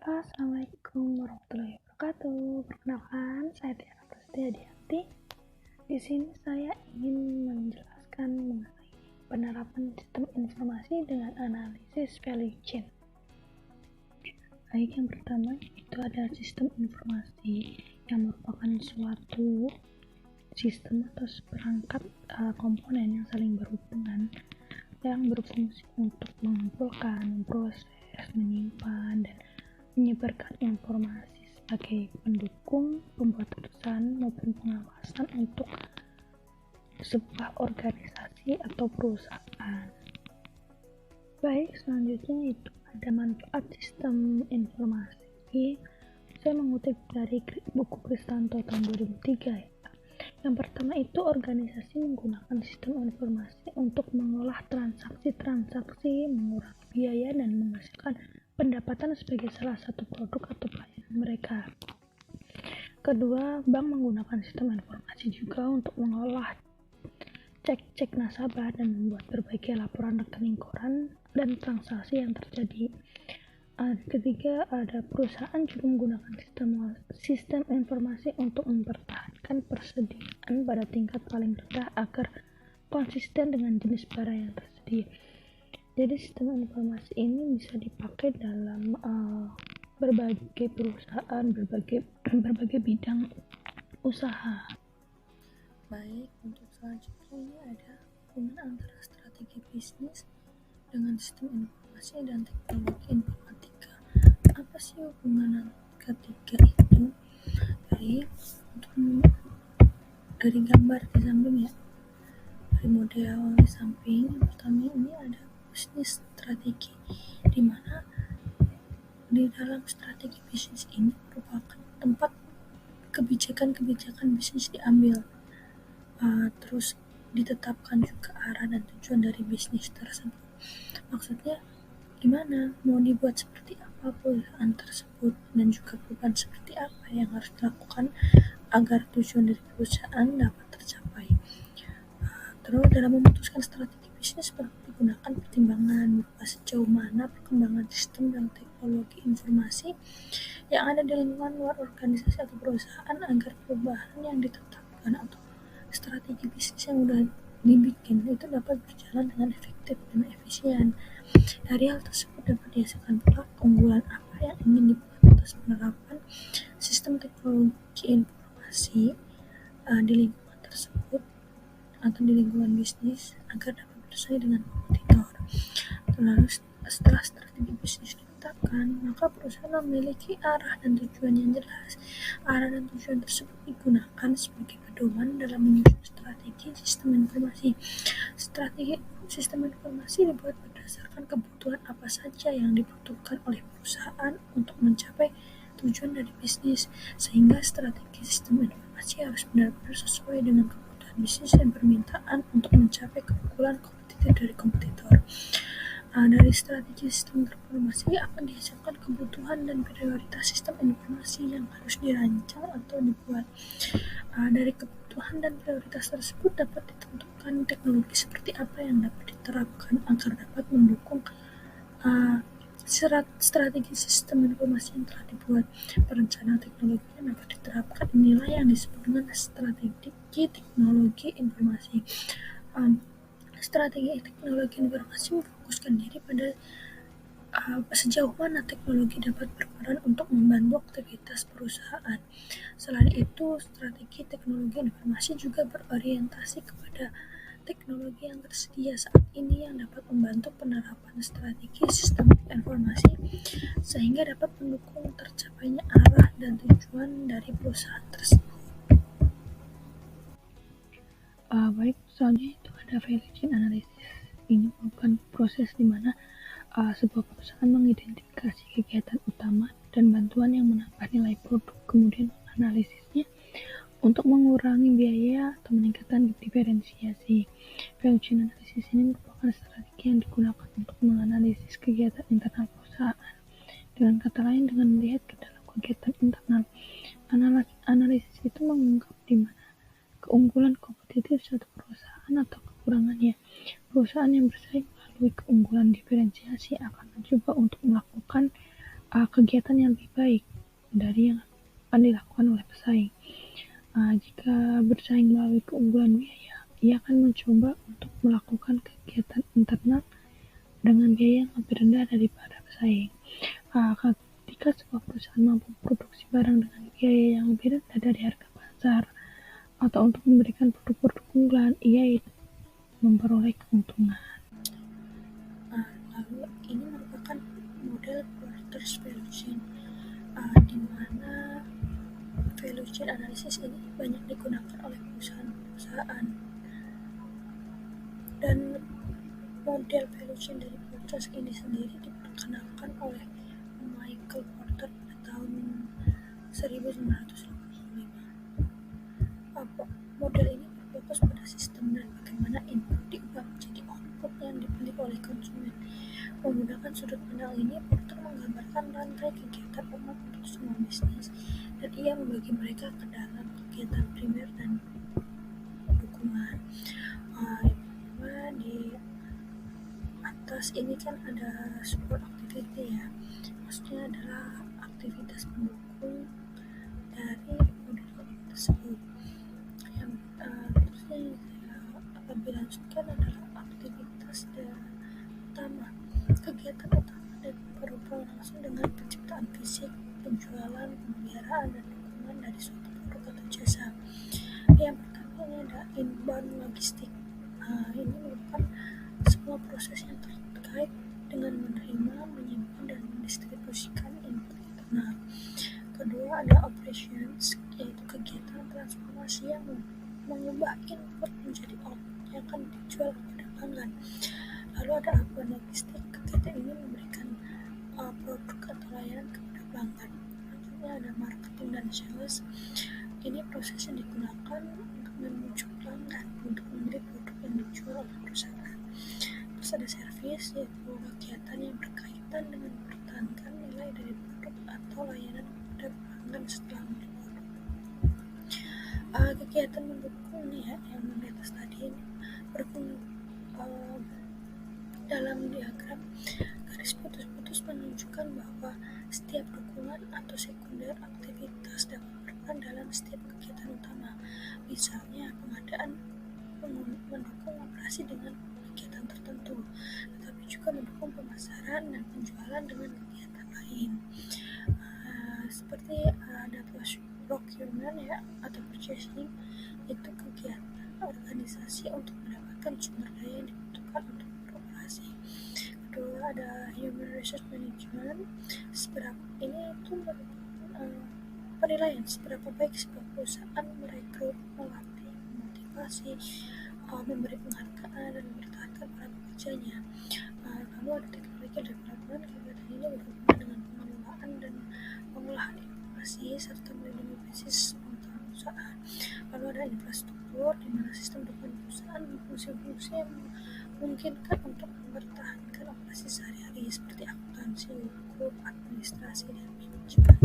Halo, assalamualaikum warahmatullahi wabarakatuh. Perkenalkan, saya Tiara Prasetyadianti. Di sini saya ingin menjelaskan mengenai penerapan sistem informasi dengan analisis value chain. Baik, yang pertama itu ada sistem informasi yang merupakan suatu sistem atau seperangkat komponen yang saling berhubungan yang berfungsi untuk mengumpulkan, memproses, menyimpan, dan menyebarkan informasi sebagai pendukung pembuat keputusan maupun pengawasan untuk sebuah organisasi atau perusahaan. Baik, selanjutnya itu ada manfaat sistem informasi. Saya mengutip dari buku Kristanto tahun 2003 ya. Yang pertama itu organisasi menggunakan sistem informasi untuk mengolah transaksi-transaksi, mengurangi biaya, dan menghasilkan pendapatan sebagai salah satu produk atau pelayanan mereka. Kedua, bank menggunakan sistem informasi juga untuk mengolah cek nasabah dan membuat berbagai laporan rekening koran dan transaksi yang terjadi. Ketiga, ada perusahaan juga menggunakan sistem informasi untuk mempertahankan persediaan pada tingkat paling rendah agar konsisten dengan jenis barang yang tersedia. Jadi sistem informasi ini bisa dipakai dalam berbagai perusahaan, berbagai bidang usaha. Baik, untuk selanjutnya ini ada hubungan antara strategi bisnis dengan sistem informasi dan teknologi informatika. Apa sih hubungan ketiga itu? Dari gambar di samping ya, dari model di samping yang pertama ini ada bisnis strategi, di mana di dalam strategi bisnis ini merupakan tempat kebijakan bisnis diambil. Terus ditetapkan juga arah dan tujuan dari bisnis tersebut. Maksudnya gimana, mau dibuat seperti apa perusahaan tersebut, dan juga perubahan seperti apa yang harus dilakukan agar tujuan dari perusahaan dapat tercapai. Terus dalam memutuskan strategi bisnis perlu digunakan pertimbangan berupa sejauh mana perkembangan sistem dan teknologi informasi yang ada di lingkungan luar organisasi atau perusahaan agar perubahan yang ditetapkan atau strategi bisnis yang sudah dibikin itu dapat berjalan dengan efektif dan efisien. Dari hal tersebut dapat dihasilkan pula keunggulan apa yang ingin dibuat atas penerapan sistem teknologi informasi di lingkungan tersebut atau di lingkungan bisnis agar dapat bersaing dengan kompetitor. Lalu setelah strategi bisnis ditetapkan, maka perusahaan memiliki arah dan tujuan yang jelas. Arah dan tujuan tersebut digunakan sebagai pedoman dalam menyusun strategi sistem informasi. Strategi sistem informasi dibuat berdasarkan kebutuhan apa saja yang dibutuhkan oleh perusahaan untuk mencapai tujuan dari bisnis, sehingga strategi sistem informasi harus benar-benar sesuai dengan kebutuhan bisnis dan permintaan untuk mencapai keunggulan kompetitif dari kompetitor. Dari strategi sistem informasi akan dihasilkan kebutuhan dan prioritas sistem informasi yang harus dirancang atau dibuat. Dari kebutuhan dan prioritas tersebut dapat ditentukan teknologi seperti apa yang dapat diterapkan agar dapat mendukung strategi sistem informasi yang telah dibuat. Perencanaan teknologi yang dapat diterapkan inilah yang disebut dengan strategi teknologi informasi. Strategi teknologi informasi memfokuskan diri pada sejauh mana teknologi dapat berperan untuk membantu aktivitas perusahaan. Selain itu, strategi teknologi informasi juga berorientasi kepada teknologi yang tersedia saat ini yang dapat membantu penerapan strategi sistem informasi sehingga dapat mendukung tercapainya arah dan tujuan dari perusahaan tersebut. Baik, selanjutnya itu ada value chain analysis. Ini merupakan proses di mana sebuah perusahaan mengidentifikasi kegiatan utama dan bantuan yang menambah nilai produk, kemudian menganalisisnya untuk mengurangi biaya atau meningkatkan diferensiasi. Value chain analysis ini merupakan strategi yang digunakan untuk menganalisis kegiatan internal perusahaan. Dengan kata lain, dengan melihat ke dalam kegiatan internal, analisis itu mengungkap di mana keunggulan kompetitif suatu perusahaan atau kekurangannya. Perusahaan yang bersaing melalui keunggulan diferensiasi akan mencoba untuk melakukan kegiatan yang lebih baik dari yang akan dilakukan oleh pesaing. Jika bersaing melalui keunggulan biaya, ia akan mencoba untuk melakukan kegiatan internal dengan biaya yang lebih rendah daripada pesaing. Ketika sebuah perusahaan mampu memproduksi barang dengan biaya yang lebih rendah dari harga pasar atau untuk memberikan produk-produk unggulan, ia memperoleh keuntungan. Lalu ini merupakan model Porter's value chain, di mana value chain analisis ini banyak digunakan oleh perusahaan-perusahaan, dan model value chain dari Porter's ini sendiri diperkenalkan oleh Michael Porter pada tahun 1955. Model ini berfokus pada sistem dan bagaimana input diubah menjadi output yang dipilih oleh konsumen. Menggunakan sudut pandang ini, Porter menggambarkan rantai kegiatan umum untuk semua bisnis, dan ia membagi mereka ke dalam kegiatan primer dan dukungan. Di atas ini kan ada support activity ya, maksudnya adalah aktivitas pendukung dari model tersebut. Yang terusnya apabila lanjutkan adalah aktivitas utama. Kegiatan utama dan berhubungan langsung dengan penciptaan fisik, penjualan, pemeliharaan, dan dukungan dari suatu produk atau jasa. Yang pertama ini ada inbound logistik. Ini merupakan semua proses yang terkait dengan menerima, menyimpan, dan mendistribusikan input internal. Kedua ada operations, yaitu kegiatan transformasi yang mengubah input menjadi output yang akan dijual kepada pelanggan. Lalu ada outbound logistik, kegiatan ini memberikan produk atau layanan kepada pelanggan. Selanjutnya ada marketing dan sales. Ini proses yang digunakan untuk membujuk pelanggan untuk membeli produk yang dijual oleh perusahaan. Terus ada service, yaitu kegiatan yang berkaitan dengan mempertahankan nilai dari produk atau layanan kepada pelanggan setelah membeli produk. Kegiatan mendukung nih ya, yang di atas tadi ini berfungsi dalam diagram garis putus-putus menunjukkan bahwa setiap dukungan atau sekunder aktivitas dapat berperan dalam setiap kegiatan utama. Misalnya pengadaan mendukung operasi dengan kegiatan tertentu, tetapi juga mendukung pemasaran dan penjualan dengan kegiatan lain. Seperti ada procurement ya, atau purchasing, itu kegiatan organisasi untuk mendapatkan sumber daya yang dibutuhkan untuk beroperasi. Kedua ada human resource management. Ini itu merupakan penilaian seberapa baik sebuah perusahaan merekrut, melatih, memotivasi, memberi penghargaan, dan mempertahankan para pekerjanya. Lalu ada teknologi development. Kegiatan ini berhubungan dengan pengelolaan dan pengolahan informasi serta melindungi bisnis perusahaan. Lalu ada infrastruktur, di mana sistem dukungan perusahaan fungsi-fungsi yang memungkinkan untuk mempertahankan operasi sehari-hari seperti akuntansi, hukum, administrasi, dan manajemen.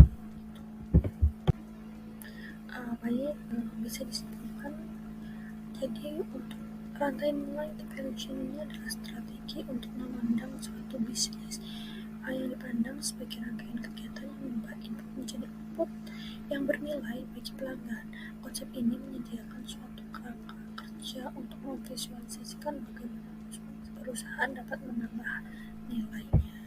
Baik, bisa disimpulkan. Jadi untuk rantai nilai value chain ini adalah strategi untuk memandang suatu bisnis yang dipandang sebagai rangkaian kegiatan yang mengubah input menjadi output yang bernilai bagi pelanggan. Konsep ini menyediakan suatu kerangka kerja untuk memvisualisasikan bagaimana perusahaan dapat menambah nilainya.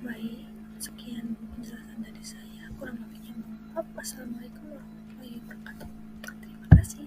Baik, sekian penjelasan dari saya. Kurang lebihnya mohon maaf. Wassalamualaikum warahmatullahi wabarakatuh. Terima kasih.